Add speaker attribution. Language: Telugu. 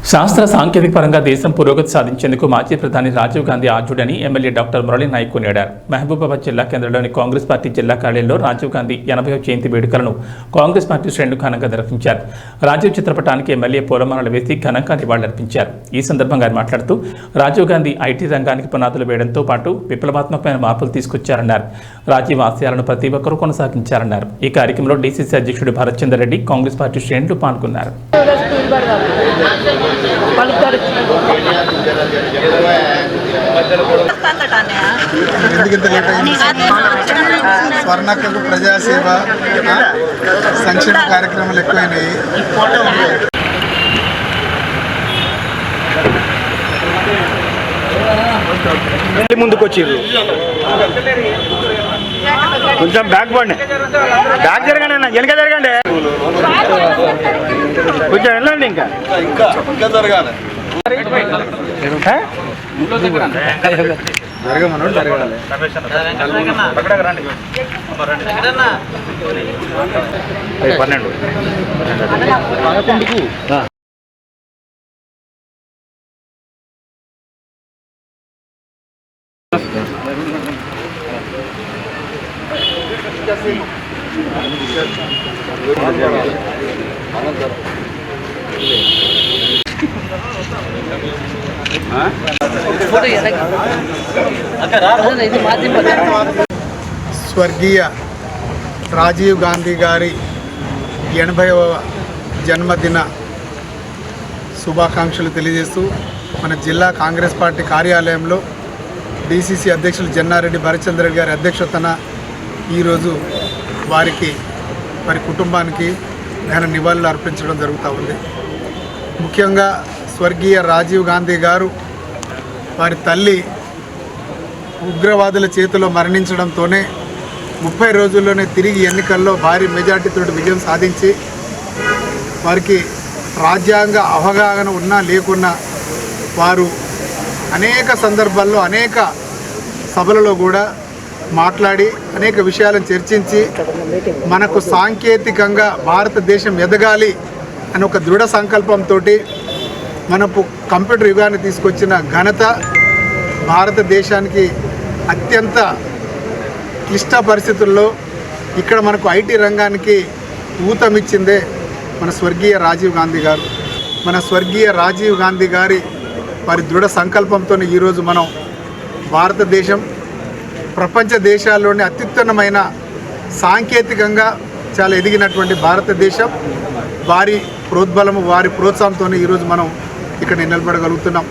Speaker 1: శాస్త్ర సాంకేతిక పరంగా దేశం పురోగతి సాధించేందుకు మాజీ ప్రధాని రాజీవ్ గాంధీ ఆర్జుడని ఎమ్మెల్యే డాక్టర్ మురళీ నాయక్ కొనియాడారు. మహబూబాబాద్ జిల్లా కేంద్రంలోని కాంగ్రెస్ పార్టీ జిల్లా కార్యాలయంలో రాజీవ్ గాంధీ 80వ జయంతి వేడుకలను కాంగ్రెస్ పార్టీ శ్రేణులు ఘనంగా నిర్వహించారు. రాజీవ్ చిత్రపటానికి ఎమ్మెల్యే పూలమాలలు వేసి ఘనంగా నివాళులర్పించారు. ఈ సందర్భంగా ఆయన మాట్లాడుతూ రాజీవ్ గాంధీ ఐటీ రంగానికి పునాదులు వేయడంతో పాటు విప్లవాత్మకమైన మార్పులు తీసుకొచ్చారన్నారు. రాజీవ్ ఆశయాలను ప్రతి ఒక్కరూ కొనసాగించారన్నారు. ఈ కార్యక్రమంలో డీసీసీ అధ్యక్షుడు భరత్ చందర్ రెడ్డి, కాంగ్రెస్ పార్టీ శ్రేణులు పాల్గొన్నారు.
Speaker 2: స్వర్ణక్కకు ప్రజాసేవ సంక్షేమ కార్యక్రమాలు ఎక్కువైనాయి.
Speaker 3: ముందుకు వచ్చిర్రు కొంచెం బ్యాక్ పడండి, బ్యాక్ జరగండి అన్న, వెనక జరగండి, కొంచెం వెళ్ళండి, ఇంకా జరగాలి, జరగమను జరగాలి. పన్నెండు
Speaker 2: స్వర్గీయ రాజీవ్ గాంధీ గారి 80వ జన్మదిన శుభాకాంక్షలు తెలియజేస్తూ మన జిల్లా కాంగ్రెస్ పార్టీ కార్యాలయంలో డీసీసీ అధ్యక్షులు జన్నారెడ్డి భరత్ చందర్ రెడ్డి గారి అధ్యక్షతన ఈరోజు వారి కుటుంబానికి ఘన నివాళులు అర్పించడం జరుగుతూ ఉంది. ముఖ్యంగా స్వర్గీయ రాజీవ్ గాంధీ గారు వారి తల్లి ఉగ్రవాదుల చేతిలో మరణించడంతోనే 30 రోజుల్లోనే తిరిగి ఎన్నికల్లో భారీ మెజార్టీతో విజయం సాధించి వారికి రాజ్యాంగ అవగాహన ఉన్నా లేకున్నా వారు అనేక సందర్భాల్లో అనేక సభలలో కూడా మాట్లాడి అనేక విషయాలను చర్చించి మనకు సాంకేతికంగా భారతదేశం ఎదగాలి అని ఒక దృఢ సంకల్పంతో మనకు కంప్యూటర్ యుగాన్ని తీసుకొచ్చిన ఘనత భారతదేశానికి అత్యంత క్లిష్ట పరిస్థితుల్లో ఇక్కడ మనకు ఐటీ రంగానికి ఊతమిచ్చిందే మన స్వర్గీయ రాజీవ్ గాంధీ గారు. మన స్వర్గీయ రాజీవ్ గాంధీ గారి వారి దృఢ సంకల్పంతో ఈరోజు మనం భారతదేశం ప్రపంచ దేశాల్లోని అత్యుత్తమమైన సాంకేతికంగా చాలా ఎదిగినటువంటి భారతదేశం వారి ప్రోద్బలము వారి ప్రోత్సాహంతో ఈరోజు మనం ఇక్కడ నిలబడగలుగుతున్నాం.